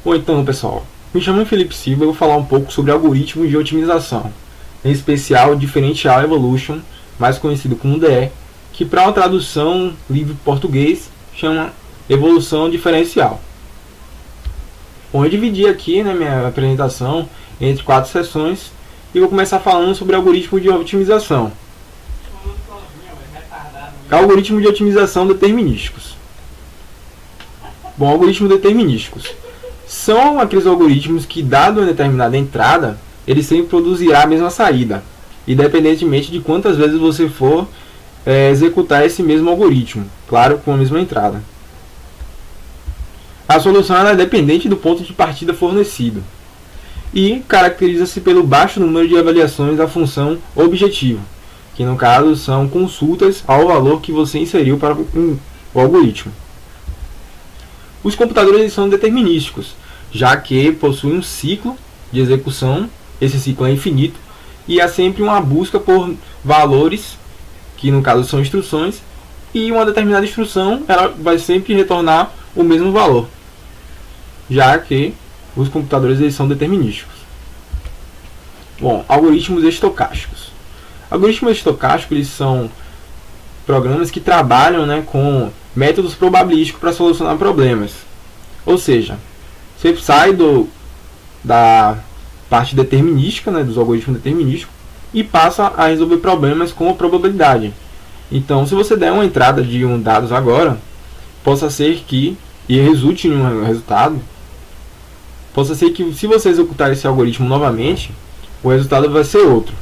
Bom, então, pessoal, me chamo Felipe Silva e vou falar um pouco sobre algoritmos de otimização, em especial Differential Evolution, mais conhecido como DE, que para uma tradução livre português chama evolução diferencial. Bom, eu dividi aqui minha apresentação entre 4 sessões e vou começar falando sobre algoritmos de otimização. Algoritmos de otimização determinísticos. Bom, algoritmos determinísticos são aqueles algoritmos que, dado uma determinada entrada, ele sempre produzirá a mesma saída, independentemente de quantas vezes você for executar esse mesmo algoritmo, claro, com a mesma entrada. A solução é dependente do ponto de partida fornecido e caracteriza-se pelo baixo número de avaliações da função objetivo, que no caso são consultas ao valor que você inseriu para o algoritmo. Os computadores são determinísticos, já que possuem um ciclo de execução, esse ciclo é infinito, e há sempre uma busca por valores, que no caso são instruções, e uma determinada instrução ela vai sempre retornar o mesmo valor, já que os computadores são determinísticos. Bom, algoritmos estocásticos. Algoritmos estocásticos eles são programas que trabalham com métodos probabilísticos para solucionar problemas. Ou seja, você sai da parte determinística, dos algoritmos determinísticos, e passa a resolver problemas com probabilidade. Então, se você der uma entrada de dados agora, possa ser que, e resulte em um resultado, possa ser que se você executar esse algoritmo novamente, o resultado vai ser outro,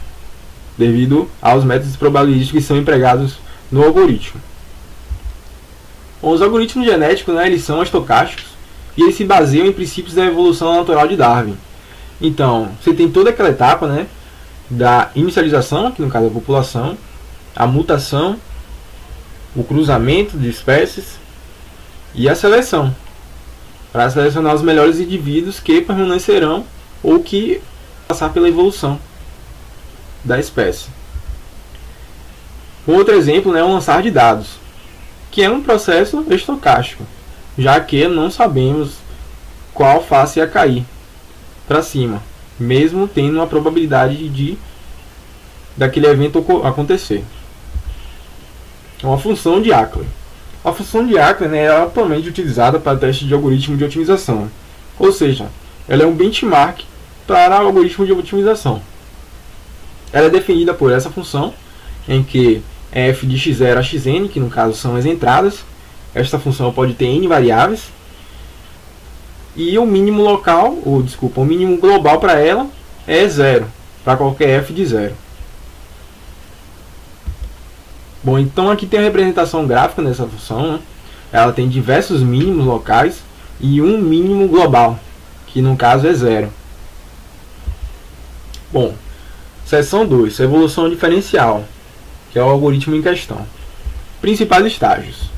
devido aos métodos probabilísticos que são empregados no algoritmo. Os algoritmos genéticos eles são estocásticos e eles se baseiam em princípios da evolução natural de Darwin. Então, você tem toda aquela etapa da inicialização, que no caso é a população, a mutação, o cruzamento de espécies e a seleção, para selecionar os melhores indivíduos que permanecerão ou que passar pela evolução da espécie. Outro exemplo é o lançar de dados, que é um processo estocástico, já que não sabemos qual face ia cair para cima, mesmo tendo uma probabilidade daquele evento acontecer. Uma função de Ackler. A função de Ackler é atualmente utilizada para teste de algoritmo de otimização, ou seja, ela é um benchmark para algoritmo de otimização. Ela é definida por essa função, em que é f de x0 a xn, que no caso são as entradas. Esta função pode ter n variáveis. E o mínimo local, o mínimo global para ela é 0, para qualquer f de 0. Bom, então aqui tem a representação gráfica dessa função. Ela tem diversos mínimos locais e um mínimo global, que no caso é 0. Bom, seção 2, evolução diferencial, que é o algoritmo em questão. Principais estágios.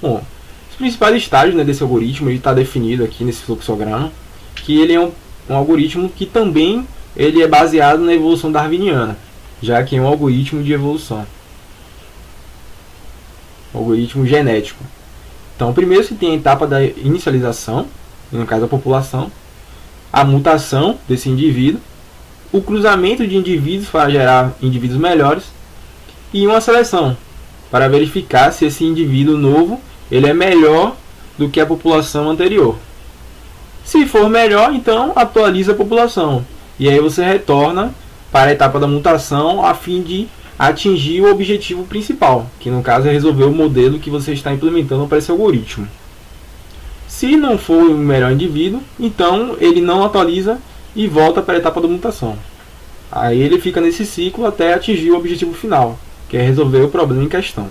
Bom, os principais estágios desse algoritmo está definido aqui nesse fluxograma, que ele é um algoritmo que também ele é baseado na evolução darwiniana, já que é um algoritmo de evolução. Algoritmo genético. Então, primeiro se tem a etapa da inicialização, no caso a população, a mutação desse indivíduo, o cruzamento de indivíduos para gerar indivíduos melhores e uma seleção para verificar se esse indivíduo novo ele é melhor do que a população anterior. Se for melhor, então atualiza a população e aí você retorna para a etapa da mutação a fim de atingir o objetivo principal, que no caso é resolver o modelo que você está implementando para esse algoritmo. Se não for o melhor indivíduo, então ele não atualiza e volta para a etapa da mutação. Aí ele fica nesse ciclo até atingir o objetivo final, que é resolver o problema em questão,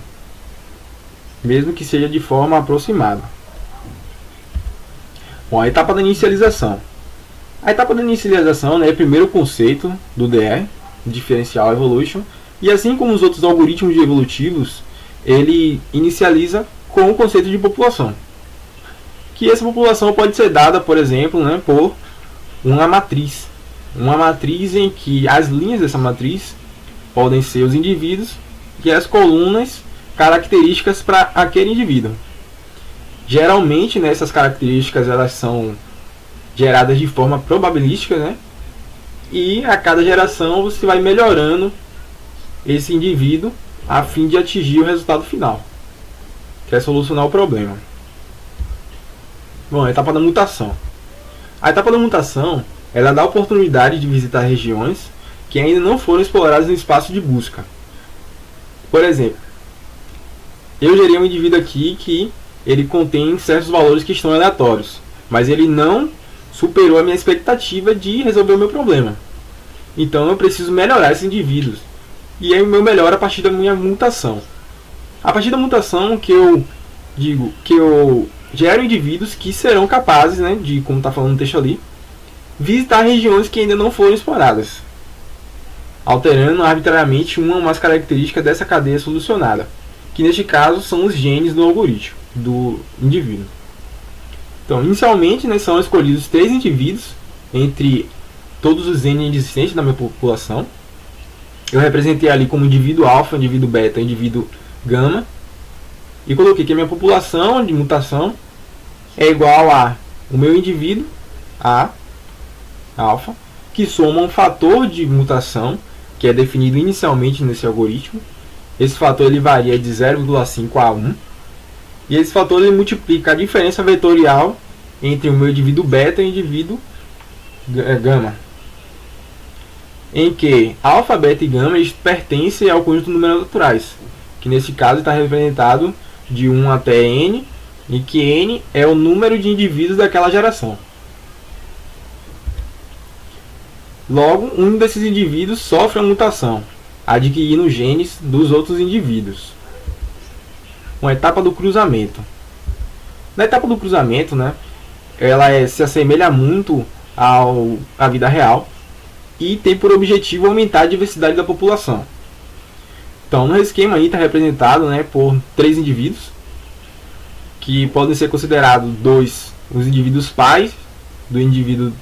mesmo que seja de forma aproximada. Bom, a etapa da inicialização. A etapa da inicialização é primeiro o conceito do DE, Differential Evolution, e assim como os outros algoritmos evolutivos, ele inicializa com o conceito de população. Que essa população pode ser dada, por exemplo, por uma matriz. Uma matriz em que as linhas dessa matriz podem ser os indivíduos e as colunas características para aquele indivíduo. Geralmente, essas características elas são geradas de forma probabilística, né? E a cada geração você vai melhorando esse indivíduo a fim de atingir o resultado final, que é solucionar o problema. Bom, a etapa da mutação. A etapa da mutação, ela dá a oportunidade de visitar regiões que ainda não foram exploradas no espaço de busca. Por exemplo, eu gerei um indivíduo aqui que ele contém certos valores que estão aleatórios, mas ele não superou a minha expectativa de resolver o meu problema. Então eu preciso melhorar esses indivíduos. E aí o meu melhor a partir da minha mutação. A partir da mutação que eu digo que eu gero indivíduos que serão capazes, né, de, como está falando no texto ali, visitar regiões que ainda não foram exploradas, alterando arbitrariamente uma ou mais características dessa cadeia solucionada, que neste caso são os genes do algoritmo, do indivíduo. Então, inicialmente, né, são escolhidos 3 indivíduos entre todos os N existentes na minha população. Eu representei ali como indivíduo alfa, indivíduo beta, indivíduo gama, e coloquei que a minha população de mutação é igual a o meu indivíduo, A, alfa, que soma um fator de mutação, que é definido inicialmente nesse algoritmo. Esse fator ele varia de 0,5 a 1. E esse fator ele multiplica a diferença vetorial entre o meu indivíduo beta e o indivíduo gama, em que alfa, beta e gama eles pertencem ao conjunto de números naturais, que nesse caso está representado de 1 até n, em que n é o número de indivíduos daquela geração. Logo, um desses indivíduos sofre uma mutação, adquirindo genes dos outros indivíduos. Uma etapa do cruzamento. Na etapa do cruzamento, né, ela se assemelha muito à vida real e tem por objetivo aumentar a diversidade da população. Então, no esquema aí está representado, né, por 3 indivíduos, que podem ser considerados os indivíduos pais do indivíduo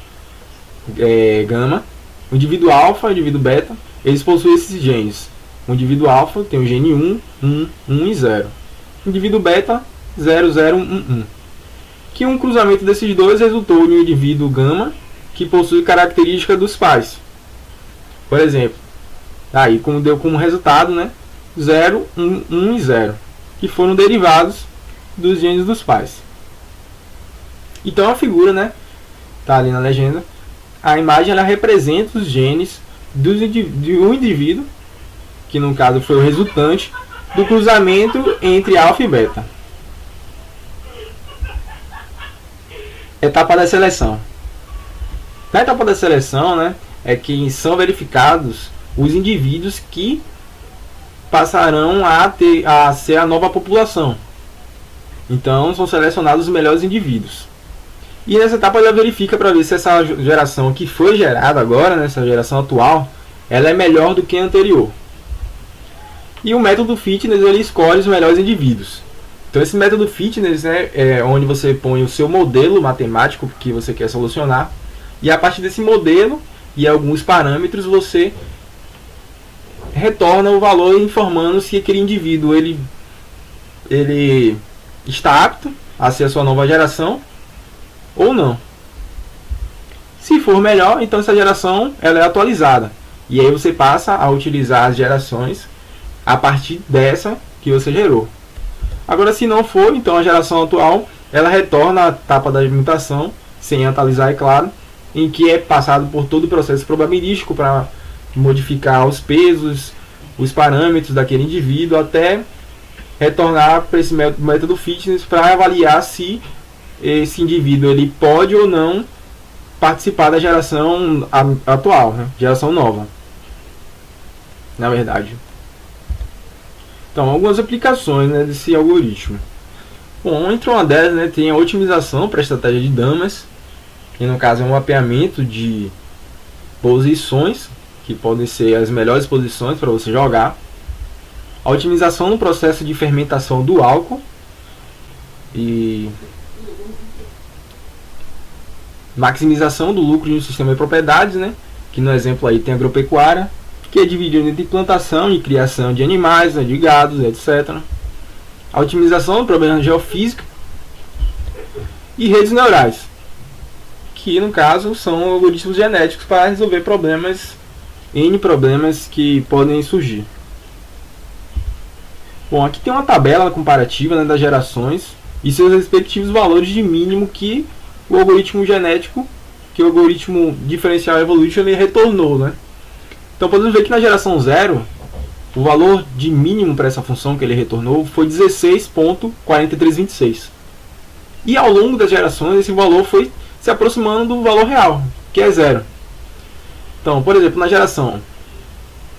gama. O indivíduo alfa e o indivíduo beta, eles possuem esses genes. O indivíduo alfa tem o gene 1, 1, 1 e 0. O indivíduo beta, 0, 0, 1, 1. Que um cruzamento desses dois resultou em um indivíduo gama que possui características dos pais. Por exemplo, aí como deu como resultado, né, 0, 1, 1 e 0, que foram derivados dos genes dos pais. Então a figura, né, tá ali na legenda. A imagem ela representa os genes de um indivíduo, que no caso foi o resultante do cruzamento entre alfa e beta. Etapa da seleção. Na etapa da seleção, né, é que são verificados os indivíduos que passarão a ser a nova população. Então são selecionados os melhores indivíduos. E nessa etapa ela verifica para ver se essa geração que foi gerada agora, nessa geração atual, ela é melhor do que a anterior. E o método fitness ele escolhe os melhores indivíduos. Então esse método fitness, né, é onde você põe o seu modelo matemático que você quer solucionar, e a partir desse modelo e alguns parâmetros você retorna o valor informando se aquele indivíduo ele está apto a ser a sua nova geração ou não. Se for melhor, então essa geração ela é atualizada. E aí você passa a utilizar as gerações a partir dessa que você gerou. Agora, se não for, então a geração atual ela retorna à etapa da mutação, sem atualizar, é claro, em que é passado por todo o processo probabilístico para modificar os pesos, os parâmetros daquele indivíduo, até retornar para esse método fitness para avaliar se esse indivíduo ele pode ou não participar da geração atual, né? Geração nova, na verdade. Então, algumas aplicações, né, desse algoritmo. Bom, entre uma delas, né, tem a otimização para a estratégia de damas, que no caso é um mapeamento de posições, que podem ser as melhores posições para você jogar. A otimização no processo de fermentação do álcool e maximização do lucro de um sistema de propriedades, né? Que no exemplo aí tem a agropecuária, que é dividido entre plantação e criação de animais, né, de gados, etc. A otimização do problema geofísico e redes neurais, que no caso são algoritmos genéticos para resolver N problemas que podem surgir. Bom, aqui tem uma tabela comparativa, né, das gerações e seus respectivos valores de mínimo que o algoritmo genético, que o algoritmo diferencial evolution ele retornou, né? Então podemos ver que na geração 0, o valor de mínimo para essa função que ele retornou foi 16.4326. E ao longo das gerações esse valor foi se aproximando do valor real, que é 0. Então, por exemplo, na geração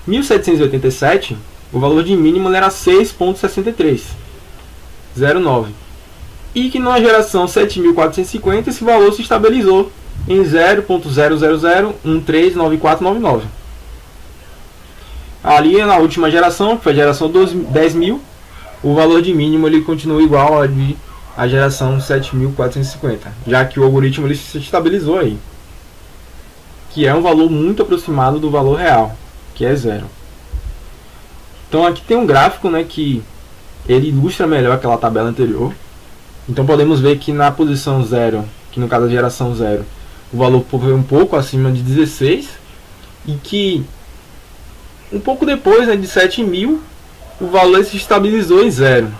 1787, o valor de mínimo era 6.6309. E que na geração 7450 esse valor se estabilizou em 0.00139499. Ali na última geração, que foi a geração 10.000, o valor de mínimo ele continua igual à geração 7450, já que o algoritmo ele se estabilizou aí, que é um valor muito aproximado do valor real, que é 0. Então aqui tem um gráfico, né, que ele ilustra melhor aquela tabela anterior. Então podemos ver que na posição 0, que no caso da geração 0, o valor foi um pouco acima de 16, e que um pouco depois, né, de 7.000, o valor se estabilizou em 0,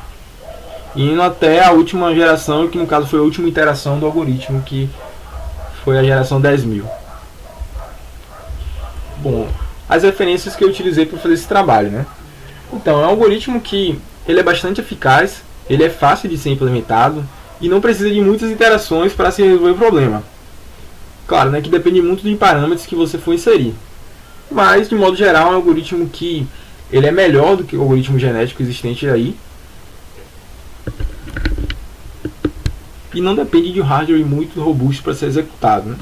indo até a última geração, que no caso foi a última iteração do algoritmo, que foi a geração 10.000. Bom, as referências que eu utilizei para fazer esse trabalho, né? Então, é um algoritmo que ele é bastante eficaz, ele é fácil de ser implementado e não precisa de muitas iterações para se resolver o problema. Claro, né, que depende muito de parâmetros que você for inserir. Mas, de modo geral, é um algoritmo que ele é melhor do que o algoritmo genético existente aí. E não depende de um hardware muito robusto para ser executado, né?